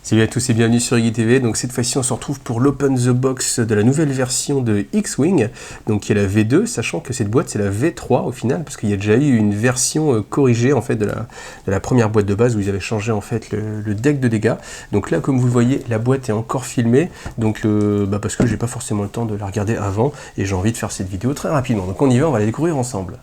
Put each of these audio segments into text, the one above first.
Salut à tous et bienvenue sur Iggy TV. Donc cette fois-ci on se retrouve pour l'Open the Box de la nouvelle version de X-Wing, donc qui est la V2, sachant que cette boîte c'est la V3 au final, parce qu'il y a déjà eu une version corrigée en fait de la première boîte de base où ils avaient changé en fait le deck de dégâts. Donc là comme vous le voyez, la boîte est encore filmée, donc parce que j'ai pas forcément le temps de la regarder avant et j'ai envie de faire cette vidéo très rapidement. Donc on y va, on va la découvrir ensemble.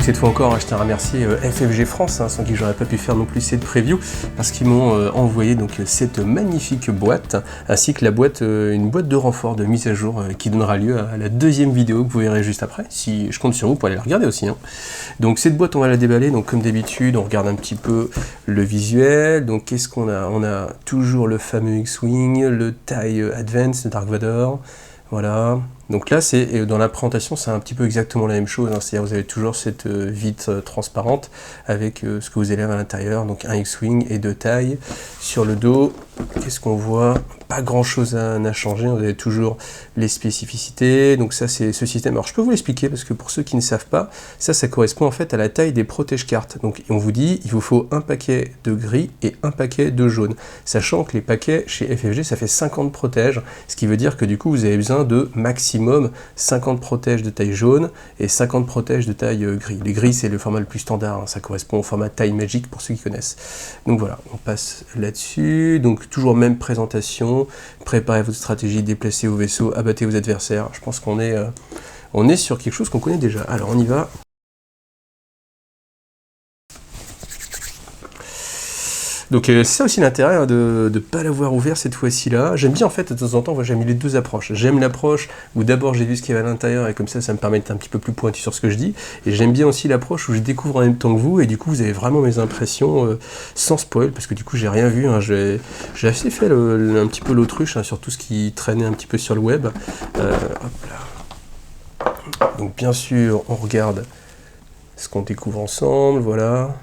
Cette fois encore, je tiens à remercier FFG France, sans qui j'aurais pas pu faire non plus cette preview, parce qu'ils m'ont envoyé donc cette magnifique boîte, ainsi que la boîte, une boîte de renfort de mise à jour qui donnera lieu à la deuxième vidéo que vous verrez juste après. Si je compte sur vous pour aller la regarder aussi. Donc cette boîte, on va la déballer. Donc comme d'habitude, on regarde un petit peu le visuel. Donc qu'est-ce qu'on a? On a toujours le fameux X-Wing, le TIE Advance de Dark Vador. Voilà. Donc là, c'est dans la présentation, c'est un petit peu exactement la même chose. C'est-à-dire vous avez toujours cette vitre transparente avec ce que vous avez à l'intérieur, donc un X-Wing et deux tailles. Sur le dos, qu'est-ce qu'on voit? Pas grand-chose à changer. Vous avez toujours les spécificités. Donc ça, c'est ce système. Alors je peux vous l'expliquer parce que pour ceux qui ne savent pas, ça correspond en fait à la taille des protège-cartes. Donc on vous dit, il vous faut un paquet de gris et un paquet de jaune. Sachant que les paquets chez FFG, ça fait 50 protèges, ce qui veut dire que du coup, vous avez besoin de maximum 50 protèges de taille jaune et 50 protèges de taille gris. Les gris, c'est le format le plus standard, ça correspond au format taille magique pour ceux qui connaissent. Donc voilà, on passe là-dessus. Donc toujours même présentation, préparez votre stratégie, déplacez vos vaisseaux, abattez vos adversaires. Je pense qu'on est sur quelque chose qu'on connaît déjà. Alors on y va. Donc c'est ça aussi l'intérêt de ne pas l'avoir ouvert cette fois-ci là. J'aime bien en fait de temps en temps, j'ai mis les deux approches. J'aime l'approche où d'abord j'ai vu ce qu'il y avait à l'intérieur et comme ça me permet d'être un petit peu plus pointu sur ce que je dis. Et j'aime bien aussi l'approche où je découvre en même temps que vous et du coup vous avez vraiment mes impressions sans spoil parce que du coup j'ai rien vu. J'ai assez fait un petit peu l'autruche sur tout ce qui traînait un petit peu sur le web. Hop là. Donc bien sûr on regarde ce qu'on découvre ensemble, voilà.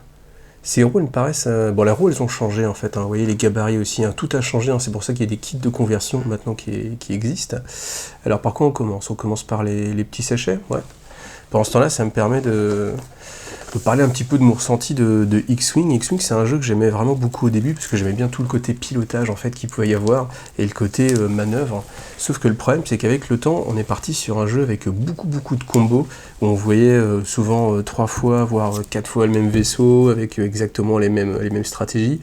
Ces roues, elles me paraissent... Bon, les roues, elles ont changé, en fait. Vous voyez, les gabarits aussi. Tout a changé. C'est pour ça qu'il y a des kits de conversion, maintenant, qui existent. Alors, par quoi on commence? On commence par les petits sachets. Ouais. Pendant ce temps-là, ça me permet de parler un petit peu de mon ressenti de X-Wing. X-Wing, c'est un jeu que j'aimais vraiment beaucoup au début, parce que j'aimais bien tout le côté pilotage, en fait, qu'il pouvait y avoir, et le côté manœuvre. Sauf que le problème, c'est qu'avec le temps, on est parti sur un jeu avec beaucoup de combos, où on voyait souvent 3 fois, voire 4 fois le même vaisseau, avec exactement les mêmes stratégies.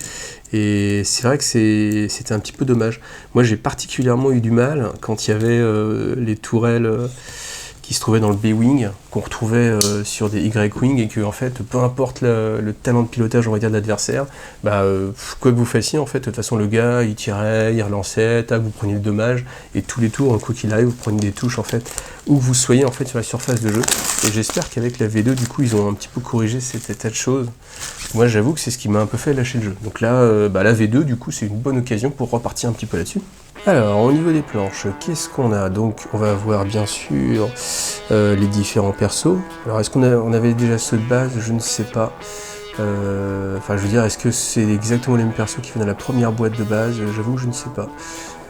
Et c'est vrai que c'était un petit peu dommage. Moi, j'ai particulièrement eu du mal quand il y avait les tourelles... qui se trouvaient dans le B-Wing, qu'on retrouvait sur des Y-Wing, et que en fait, peu importe le talent de pilotage, on va dire, de l'adversaire, quoi que vous fassiez, en fait, de toute façon, le gars, il tirait, il relançait, tac, vous preniez le dommage, et tous les tours, quoi qu'il arrive, vous prenez des touches, en fait, où vous soyez, en fait, sur la surface de jeu. Et j'espère qu'avec la V2, du coup, ils ont un petit peu corrigé cet état de choses. Moi, j'avoue que c'est ce qui m'a un peu fait lâcher le jeu. Donc là, la V2, du coup, c'est une bonne occasion pour repartir un petit peu là-dessus. Alors, au niveau des planches, qu'est-ce qu'on a? Donc, on va avoir bien sûr les différents persos. Alors, est-ce qu'on avait déjà ceux de base? Je ne sais pas. Enfin, je veux dire, est-ce que c'est exactement les mêmes persos qui viennent dans la première boîte de base? J'avoue que je ne sais pas.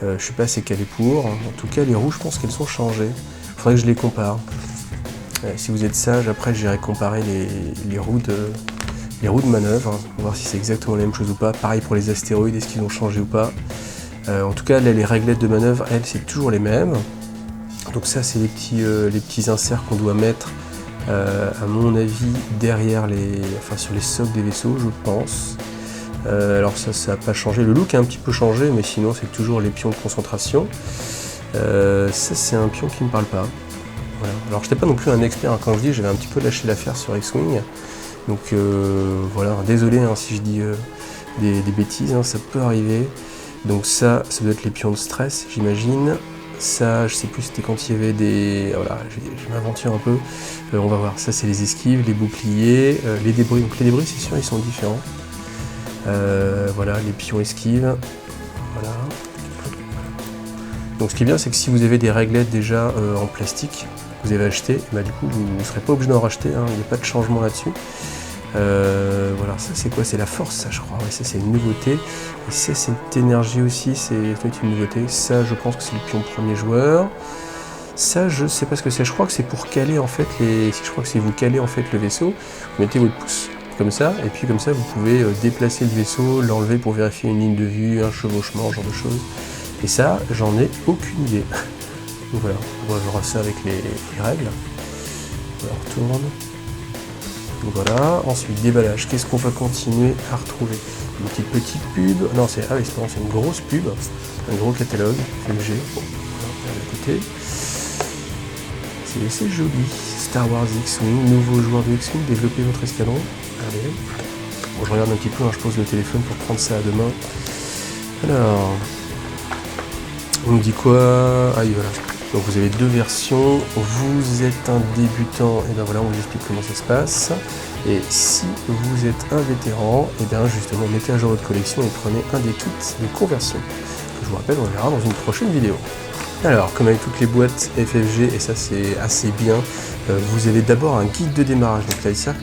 Je suis pas assez calé pour. En tout cas, les roues, je pense qu'elles sont changées. Il faudrait que je les compare. Si vous êtes sage, après, j'irai comparer les roues de manœuvre. On va voir si c'est exactement la même chose ou pas. Pareil pour les astéroïdes, est-ce qu'ils ont changé ou pas? En tout cas, là, les réglettes de manœuvre, elles, c'est toujours les mêmes. Donc ça, c'est les petits inserts qu'on doit mettre, à mon avis, derrière sur les socles des vaisseaux, je pense. Alors ça n'a pas changé. Le look a un petit peu changé, mais sinon, c'est toujours les pions de concentration. Ça, c'est un pion qui ne me parle pas. Voilà. Alors, je n'étais pas non plus un expert. Quand je dis, j'avais un petit peu lâché l'affaire sur X-Wing. Donc, voilà. Désolé si je dis des bêtises, ça peut arriver. Donc ça doit être les pions de stress, j'imagine. Ça, je sais plus, c'était quand il y avait des... Voilà, je m'aventure un peu. On va voir, ça c'est les esquives, les boucliers, les débris. Donc les débris, c'est sûr, ils sont différents. Voilà, les pions esquives. Voilà. Donc ce qui est bien, c'est que si vous avez des réglettes déjà en plastique, que vous avez acheté, du coup, vous ne serez pas obligé d'en racheter, il n'y a pas de changement là-dessus. Voilà, ça c'est quoi? C'est la force, ça je crois. Ouais, ça c'est une nouveauté. Et ça, cette énergie aussi, c'est une nouveauté. Ça, je pense que c'est le pion premier joueur. Ça, je sais pas ce que c'est. Je crois que c'est pour caler en fait je crois que c'est vous caler en fait le vaisseau. Vous mettez votre pouce comme ça, et puis comme ça, vous pouvez déplacer le vaisseau, l'enlever pour vérifier une ligne de vue, un chevauchement, ce genre de choses. Et ça, j'en ai aucune idée. Donc voilà, on va voir ça avec les règles. On retourne. Donc voilà, ensuite déballage. Qu'est-ce qu'on va continuer à retrouver? Une petite pub. Non, c'est une grosse pub. Un gros catalogue, FFG. Bon, voilà, de côté. C'est joli. Star Wars X-Wing, nouveau joueur de X-Wing, développez votre escadron. Allez. Bon, je regarde un petit peu, hein, je pose le téléphone pour prendre ça à deux mains. Alors, on me dit quoi? Ah oui, voilà. Donc vous avez deux versions. Vous êtes un débutant, et bien voilà, on vous explique comment ça se passe. Et si vous êtes un vétéran, et bien justement, mettez à jour votre collection et prenez un des kits de conversion. Je vous rappelle, on verra dans une prochaine vidéo. Alors, comme avec toutes les boîtes FFG, et ça c'est assez bien, vous avez d'abord un guide de démarrage. Donc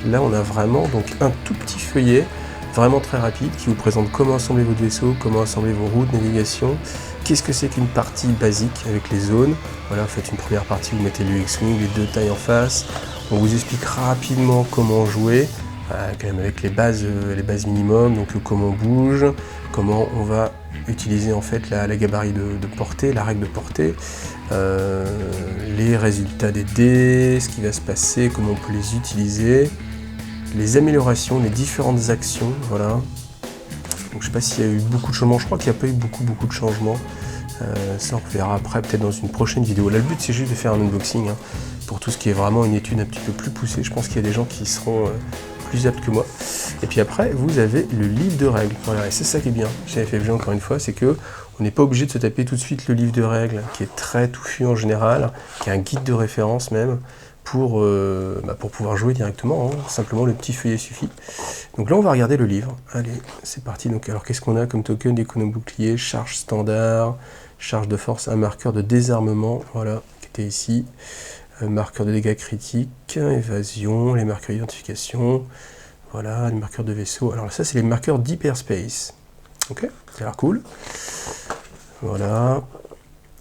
là on a vraiment donc, un tout petit feuillet, vraiment très rapide, qui vous présente comment assembler votre vaisseau, comment assembler vos routes, navigation, qu'est-ce que c'est qu'une partie basique avec les zones. Voilà, vous faites une première partie, vous mettez le X-Wing, les deux tailles en face. On vous explique rapidement comment jouer, quand même avec les bases minimum, donc comment on bouge, comment on va utiliser en fait la gabarit de portée, la règle de portée, les résultats des dés, ce qui va se passer, comment on peut les utiliser, les améliorations, les différentes actions, voilà. Donc je sais pas s'il y a eu beaucoup de changements, je crois qu'il n'y a pas eu beaucoup de changements. Ça on verra après peut-être dans une prochaine vidéo. Là le but c'est juste de faire un unboxing, hein, pour tout ce qui est vraiment une étude un petit peu plus poussée. Je pense qu'il y a des gens qui seront plus aptes que moi. Et puis après vous avez le livre de règles. Voilà, et c'est ça qui est bien chez FFG encore une fois, c'est que on n'est pas obligé de se taper tout de suite le livre de règles, qui est très touffu en général, qui est un guide de référence même, pour pouvoir jouer directement, hein. Simplement le petit feuillet suffit. Donc là on va regarder le livre. Allez, c'est parti. Donc alors qu'est-ce qu'on a comme token d'écono-bouclier, charge standard, charge de force, un marqueur de désarmement, voilà, qui était ici, marqueur de dégâts critiques, évasion, les marqueurs d'identification, voilà, les marqueurs de vaisseau. Alors ça c'est les marqueurs d'hyperspace. Ok, ça a l'air cool. Voilà.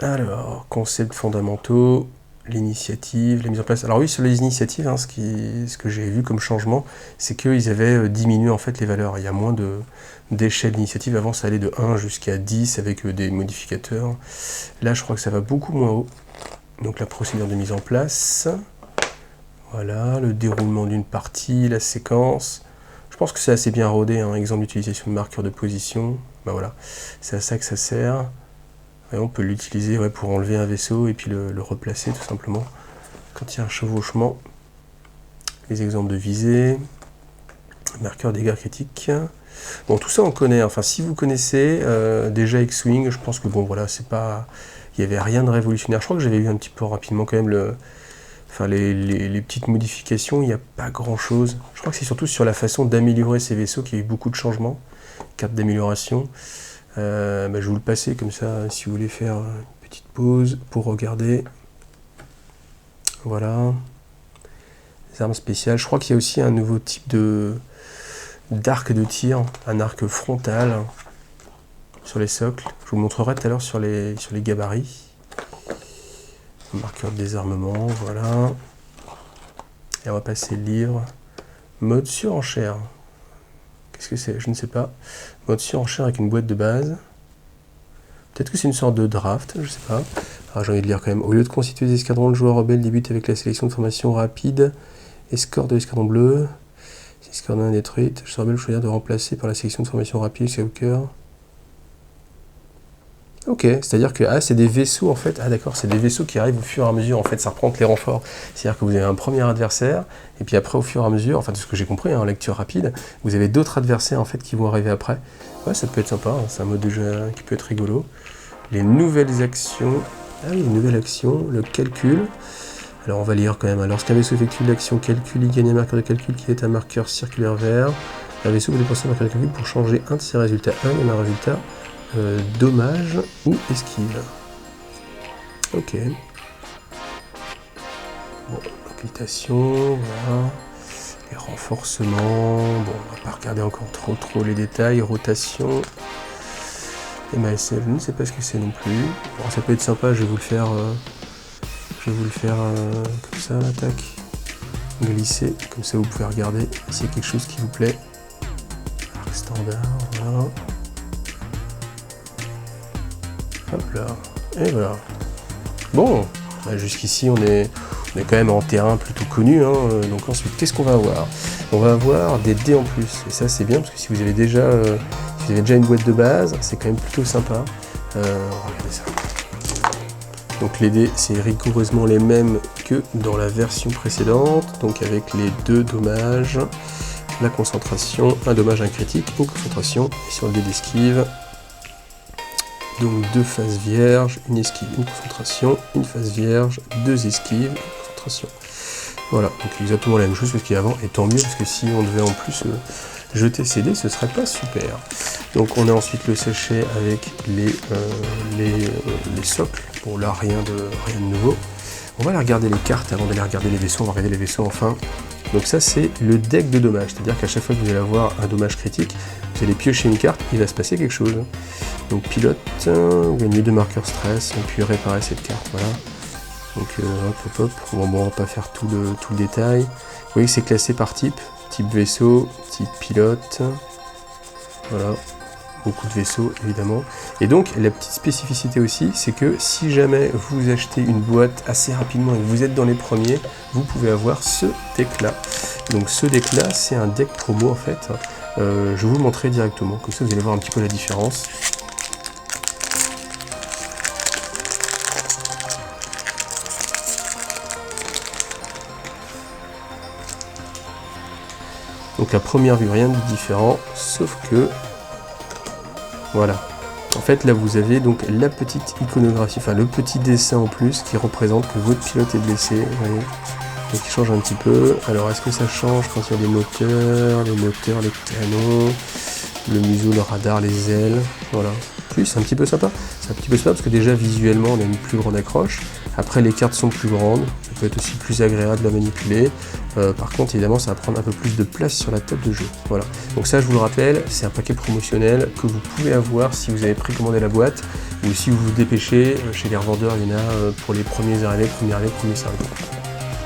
Alors, concepts fondamentaux, l'initiative, la mise en place. Alors oui, sur les initiatives, hein, ce que j'ai vu comme changement, c'est qu'ils avaient diminué en fait les valeurs. Il y a moins d'échelles d'initiative. Avant, ça allait de 1 jusqu'à 10 avec des modificateurs. Là, je crois que ça va beaucoup moins haut. Donc la procédure de mise en place. Voilà, le déroulement d'une partie, la séquence. Je pense que c'est assez bien rodé, hein. Exemple d'utilisation de marqueurs de position. Ben voilà, c'est à ça que ça sert. Et on peut l'utiliser pour enlever un vaisseau et puis le replacer tout simplement quand il y a un chevauchement. Les exemples de visée, marqueur dégâts critiques. Bon, tout ça on connaît. Enfin, si vous connaissez déjà X-Wing, je pense que bon voilà, c'est pas, il n'y avait rien de révolutionnaire. Je crois que j'avais vu un petit peu rapidement quand même les petites modifications. Il n'y a pas grand chose. Je crois que c'est surtout sur la façon d'améliorer ces vaisseaux qu'il y a eu beaucoup de changements. Carte d'amélioration. Je vais vous le passer comme ça si vous voulez faire une petite pause pour regarder. Voilà. Les armes spéciales. Je crois qu'il y a aussi un nouveau type d'arc de tir, un arc frontal sur les socles. Je vous le montrerai tout à l'heure sur les gabarits. Marqueur de désarmement, voilà. Et on va passer le livre. Mode surenchère. Qu'est-ce que c'est? Je ne sais pas. Mode surenchère avec une boîte de base. Peut-être que c'est une sorte de draft, je ne sais pas. Alors j'ai envie de lire quand même. Au lieu de constituer des escadrons, le joueur rebelle débute avec la sélection de formation rapide. Escorte de l'escadron bleu. Si l'escadron est détruite, je serai rebelle choisir de remplacer par la sélection de formation rapide Skywalker. Ok, c'est-à-dire que c'est des vaisseaux en fait. Ah d'accord, c'est des vaisseaux qui arrivent au fur et à mesure. En fait, ça reprend les renforts. C'est-à-dire que vous avez un premier adversaire, et puis après, au fur et à mesure, enfin de ce que j'ai compris, en lecture rapide, vous avez d'autres adversaires en fait qui vont arriver après. Ouais, ça peut être sympa. Hein. C'est un mode de jeu qui peut être rigolo. Les nouvelles actions. Ah oui, les nouvelles actions. Le calcul. Alors on va lire quand même. Lorsqu'un vaisseau effectue l'action calcul, il gagne un marqueur de calcul qui est un marqueur circulaire vert. Un vaisseau vous dépensez un marqueur de calcul pour changer un de ses résultats. Un résultat dommage ou esquive. Ok. Bon, occultation, voilà. Les renforcements. Bon, on va pas regarder encore trop les détails. Rotation. MASF, je ne sais pas ce que c'est non plus. Bon, ça peut être sympa, je vais vous le faire Je vais vous le faire comme ça, tac, glisser, comme ça vous pouvez regarder s'il y a quelque chose qui vous plaît. Arc standard, voilà. Hop là, et voilà. Bon, bah jusqu'ici on est quand même en terrain plutôt connu, hein. Donc ensuite, qu'est-ce qu'on va avoir? On va avoir des dés en plus, et ça c'est bien parce que si vous avez déjà, une boîte de base, c'est quand même plutôt sympa. Regardez ça. Donc les dés, c'est rigoureusement les mêmes que dans la version précédente, donc avec les 2 dommages, la concentration, un dommage, un critique, une concentration, et sur le dé d'esquive, donc 2 phases vierges, une esquive, une concentration, une phase vierge, 2 esquives, une concentration. Voilà, donc exactement la même chose que ce qu'il y a avant, et tant mieux, parce que si on devait en plus jeter ces dés, ce serait pas super. Donc on a ensuite le sachet avec les socles. Bon là, rien de nouveau. On va aller regarder les cartes avant d'aller regarder les vaisseaux, on va regarder les vaisseaux enfin. Donc ça c'est le deck de dommages, c'est-à-dire qu'à chaque fois que vous allez avoir un dommage critique, vous allez piocher une carte, il va se passer quelque chose. Donc pilote, gagner 2 marqueurs stress, et puis réparer cette carte, voilà. Donc hop. Bon, on va pas faire tout le détail. Vous voyez que c'est classé par type vaisseau, type pilote, voilà, beaucoup de vaisseaux évidemment. Et donc la petite spécificité aussi, c'est que si jamais vous achetez une boîte assez rapidement et que vous êtes dans les premiers, vous pouvez avoir ce deck là. Donc ce deck là, c'est un deck promo en fait. Je vais vous le montrer directement, comme ça vous allez voir un petit peu la différence. Donc à première vue, rien de différent, sauf que, voilà. En fait, là, vous avez donc la petite iconographie, enfin le petit dessin en plus qui représente que votre pilote est blessé, vous voyez. Donc il change un petit peu. Alors, est-ce que ça change quand il y a les moteurs, les canons, le museau, le radar, les ailes, voilà. Puis c'est un petit peu sympa. C'est un petit peu sympa parce que déjà, visuellement, on a une plus grande accroche. Après, les cartes sont plus grandes. Ça peut être aussi plus agréable à manipuler. Par contre, évidemment, ça va prendre un peu plus de place sur la table de jeu. Voilà. Donc ça, je vous le rappelle, c'est un paquet promotionnel que vous pouvez avoir si vous avez précommandé la boîte ou si vous vous dépêchez. Chez les revendeurs, il y en a pour les premiers arrivés, premiers servis.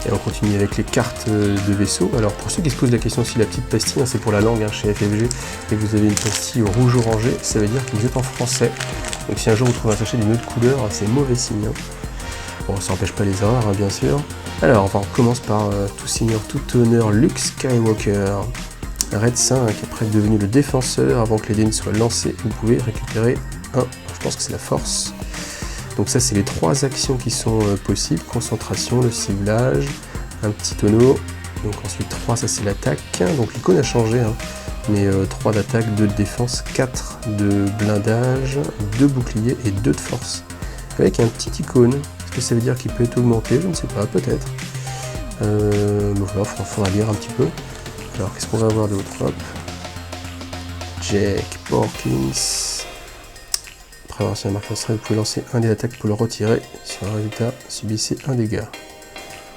Et on continue avec les cartes de vaisseau. Alors pour ceux qui se posent la question si la petite pastille, hein, c'est pour la langue chez FFG, et que vous avez une pastille rouge-orangé, ça veut dire que vous êtes en français. Donc si un jour vous trouvez un sachet d'une autre couleur, c'est mauvais signe. Hein. Bon, ça n'empêche pas les erreurs, hein, bien sûr. Alors, on commence par tout seigneur, tout honneur, Luke Skywalker. Red 5, après devenu le défenseur, avant que les dés ne soient lancés, vous pouvez récupérer un. Je pense que c'est la force. Donc ça, c'est les 3 actions qui sont possibles. Concentration, le ciblage, un petit tonneau. Donc ensuite 3, ça c'est l'attaque. Donc l'icône a changé, hein. Mais 3 d'attaque, 2 de défense, 4 de blindage, 2 boucliers et 2 de force. Avec un petit icône. Est-ce que ça veut dire qu'il peut être augmenté? Je ne sais pas, peut-être. Donc voilà, il faudra lire un petit peu. Alors qu'est-ce qu'on va avoir d'autre? Hop. Jack Porkins. Après avoir lancé un marqueur stress, vous pouvez lancer un dé d'attaque pour le retirer. Sur un résultat, subissez un dégât.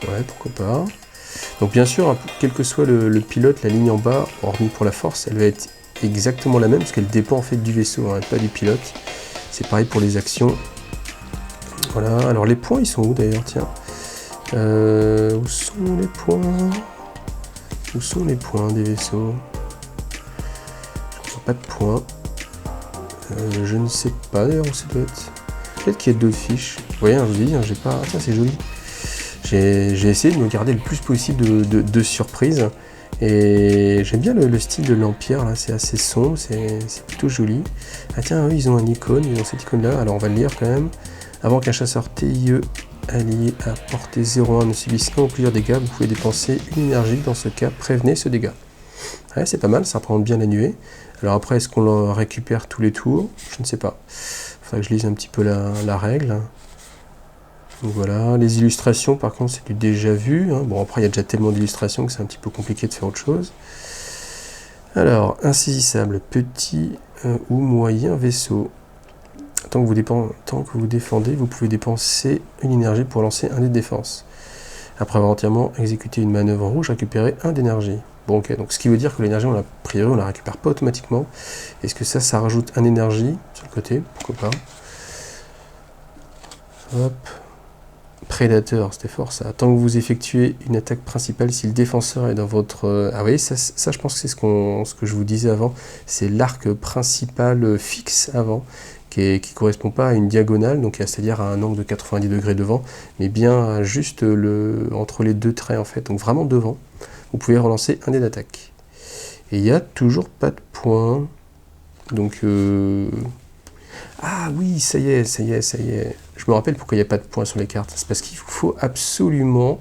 Ouais, pourquoi pas. Donc bien sûr, quel que soit le pilote, la ligne en bas, hormis pour la force, elle va être exactement la même, parce qu'elle dépend en fait du vaisseau, hein, pas du pilote. C'est pareil pour les actions. Voilà, alors les points, ils sont où d'ailleurs? Tiens. Où sont les points? Où sont les points des vaisseaux? Je ne vois pas de points. Je ne sais pas d'ailleurs où ça doit être. Peut-être qu'il y a d'autres fiches. Vous voyez, hein, je vous dis, hein, j'ai pas. Ah, tiens, c'est joli. J'ai essayé de me garder le plus possible de surprises. Et j'aime bien le style de l'Empire, là, c'est assez sombre, c'est plutôt joli. Ah tiens, eux, ils ont un icône, ils ont cette icône-là, alors on va le lire quand même. Avant qu'un chasseur TIE allié à portée 0,1 ne subisse un ou plusieurs dégâts, vous pouvez dépenser une énergie, dans ce cas, prévenez ce dégât. Ouais, c'est pas mal, ça représente bien la nuée. Alors après, est-ce qu'on le récupère tous les tours? Je ne sais pas. Il faudrait que je lise un petit peu la règle. Donc voilà, les illustrations, par contre, c'est du déjà vu. Hein. Bon, après, il y a déjà tellement d'illustrations que c'est un petit peu compliqué de faire autre chose. Alors, insaisissable, petit ou moyen vaisseau. Tant que vous défendez, vous pouvez dépenser une énergie pour lancer un dé de défense. Après avoir entièrement exécuté une manœuvre rouge, récupérer un d'énergie. Bon, ok, donc ce qui veut dire que l'énergie, a priori, on la récupère pas automatiquement. Est-ce que ça rajoute un énergie sur le côté? Pourquoi pas? Hop. Prédateur, c'était fort ça. Tant que vous effectuez une attaque principale, si le défenseur est dans votre... Ah oui, ça je pense que c'est ce que je vous disais avant. C'est l'arc principal fixe avant, qui correspond pas à une diagonale, donc c'est-à-dire à un angle de 90 degrés devant, mais bien juste entre les deux traits en fait, donc vraiment devant. Vous pouvez relancer un dé d'attaque. Et il n'y a toujours pas de points. Donc... Ah oui, ça y est, ça y est, ça y est. Je me rappelle pourquoi il n'y a pas de points sur les cartes. C'est parce qu'il faut absolument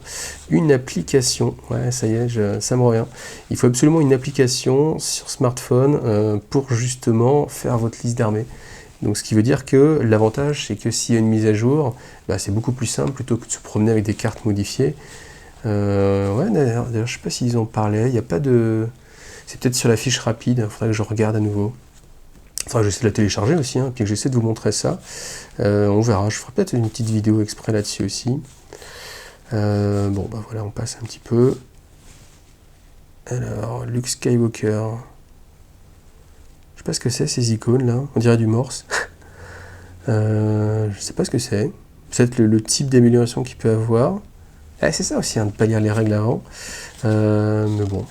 une application. Ouais, ça y est, ça me revient. Il faut absolument une application sur smartphone pour justement faire votre liste d'armées. Donc ce qui veut dire que l'avantage, c'est que s'il y a une mise à jour, bah, c'est beaucoup plus simple plutôt que de se promener avec des cartes modifiées. Ouais, d'ailleurs, je ne sais pas s'ils en parlaient. Il n'y a pas de... C'est peut-être sur la fiche rapide. Il faudrait que je regarde à nouveau. Enfin, j'essaie de la télécharger aussi, puis que j'essaie de vous montrer ça. On verra, je ferai peut-être une petite vidéo exprès là-dessus aussi. Bon, bah voilà, on passe un petit peu. Alors, Luke Skywalker. Je sais pas ce que c'est, ces icônes là. On dirait du Morse. Je sais pas ce que c'est. Peut-être le type d'amélioration qu'il peut avoir. Ah, c'est ça aussi, de ne pas lire les règles avant. Mais bon.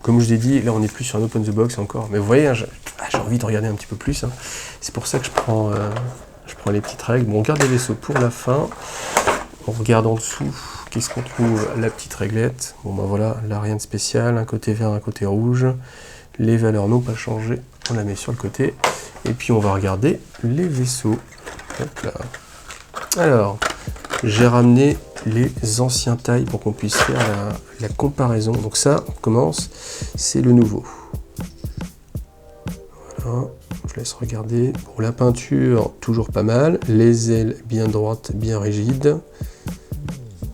Comme je l'ai dit, là on est plus sur un open the box encore. Mais vous voyez, hein, j'ai envie de regarder un petit peu plus. Hein. C'est pour ça que je prends les petites règles. Bon, on garde les vaisseaux pour la fin. On regarde en dessous, qu'est-ce qu'on trouve? La petite réglette. Bon ben voilà, là rien de spécial. Un côté vert, un côté rouge. Les valeurs n'ont pas changé. On la met sur le côté. Et puis on va regarder les vaisseaux. Hop là. Alors, j'ai ramené les anciens tailles pour qu'on puisse faire la comparaison. Donc ça, on commence, c'est le nouveau. Voilà, je laisse regarder. Pour la peinture, toujours pas mal. Les ailes bien droites, bien rigides.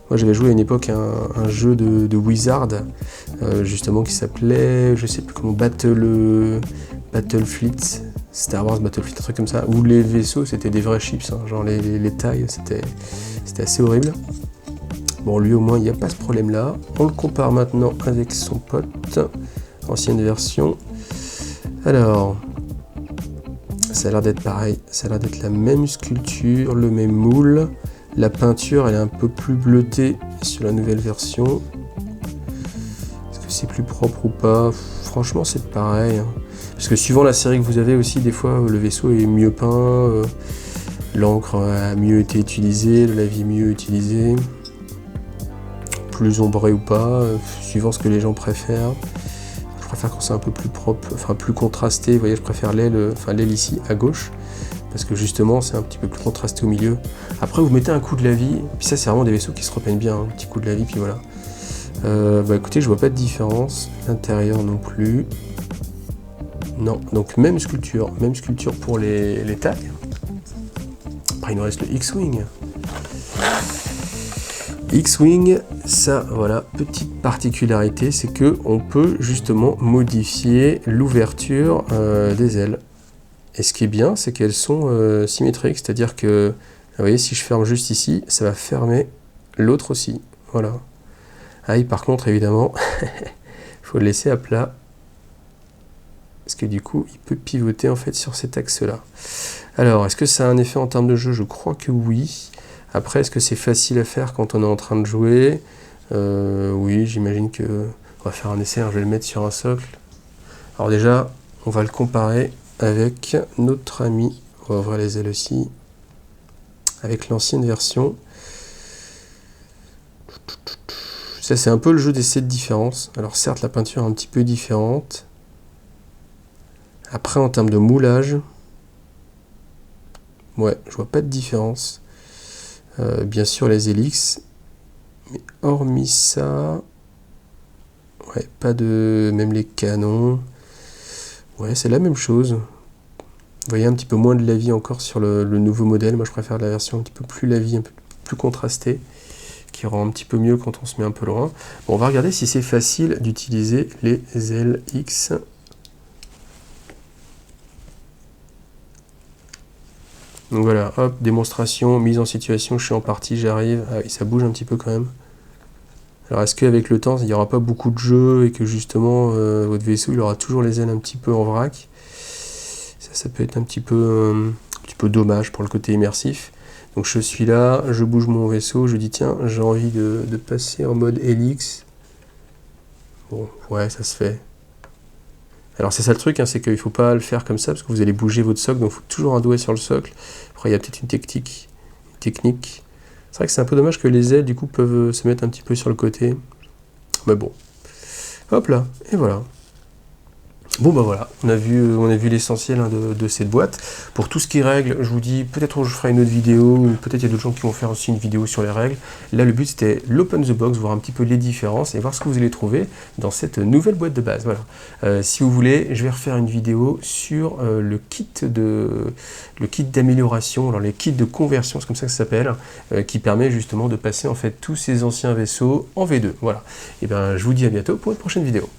Moi j'avais joué à une époque un jeu de Wizard, justement qui s'appelait, je sais plus comment, Battlefleet, Star Wars Battlefleet, un truc comme ça, où les vaisseaux c'était des vrais chips, hein, genre les tailles, c'était assez horrible. Bon, lui au moins il n'y a pas ce problème là. On le compare maintenant avec son pote, ancienne version. Alors, ça a l'air d'être pareil, ça a l'air d'être la même sculpture, le même moule. La peinture elle est un peu plus bleutée sur la nouvelle version. Est-ce que c'est plus propre ou pas? Franchement c'est pareil. Hein. Parce que suivant la série que vous avez aussi, des fois le vaisseau est mieux peint, l'encre a mieux été utilisée, le lavis mieux utilisé. Plus ombré ou pas, suivant ce que les gens préfèrent. Je préfère quand c'est un peu plus propre, enfin plus contrasté. Vous voyez, je préfère l'aile ici à gauche. Parce que justement c'est un petit peu plus contrasté au milieu. Après vous mettez un coup de lavis, puis ça c'est vraiment des vaisseaux qui se repeignent bien, un petit coup de lavis, puis voilà. Bah écoutez, je vois pas de différence, l'intérieur non plus. Non, donc même sculpture pour les tailles. Après il nous reste le X-Wing. X-Wing, ça voilà, petite particularité, c'est que on peut justement modifier l'ouverture des ailes. Et ce qui est bien, c'est qu'elles sont symétriques, c'est-à-dire que, vous voyez, si je ferme juste ici, ça va fermer l'autre aussi. Voilà. Ah oui, par contre, évidemment, il faut le laisser à plat, parce que du coup, il peut pivoter en fait sur cet axe-là. Alors, est-ce que ça a un effet en termes de jeu? Je crois que oui. Après, est-ce que c'est facile à faire quand on est en train de jouer? Oui, j'imagine que... On va faire un essai, hein, je vais le mettre sur un socle. Alors déjà, on va le comparer avec notre ami, on va ouvrir les ailes aussi, avec l'ancienne version. Ça c'est un peu le jeu des 7 différences. Alors certes la peinture est un petit peu différente. Après en termes de moulage, ouais, je vois pas de différence. Bien sûr les hélix, mais hormis ça, ouais, pas de... même les canons. Ouais, c'est la même chose. Vous voyez un petit peu moins de lavis encore sur le nouveau modèle. Moi, je préfère la version un petit peu plus lavis, un peu plus contrastée, qui rend un petit peu mieux quand on se met un peu loin. Bon, on va regarder si c'est facile d'utiliser les LX. Donc voilà, hop, démonstration, mise en situation, je suis en partie, j'arrive. Ah oui, ça bouge un petit peu quand même. Alors est-ce qu'avec le temps, il n'y aura pas beaucoup de jeux et que justement votre vaisseau il aura toujours les ailes un petit peu en vrac? Ça peut être un petit peu dommage pour le côté immersif. Donc je suis là, je bouge mon vaisseau, je dis tiens, j'ai envie de passer en mode Helix. Bon, ouais, ça se fait. Alors c'est ça le truc, hein, c'est qu'il ne faut pas le faire comme ça, parce que vous allez bouger votre socle, donc il faut toujours un doigt sur le socle. Après il y a peut-être une technique. C'est vrai que c'est un peu dommage que les ailes, du coup, peuvent se mettre un petit peu sur le côté. Mais bon. Hop là, et voilà. Bon bah voilà, on a vu l'essentiel hein, de cette boîte. Pour tout ce qui est règles, je vous dis, peut-être je ferai une autre vidéo, ou peut-être il y a d'autres gens qui vont faire aussi une vidéo sur les règles. Là le but c'était l'open the box, voir un petit peu les différences et voir ce que vous allez trouver dans cette nouvelle boîte de base. Voilà. Si vous voulez, je vais refaire une vidéo sur le kit d'amélioration, alors les kits de conversion, c'est comme ça que ça s'appelle, qui permet justement de passer en fait tous ces anciens vaisseaux en V2. Voilà. Et bien je vous dis à bientôt pour une prochaine vidéo.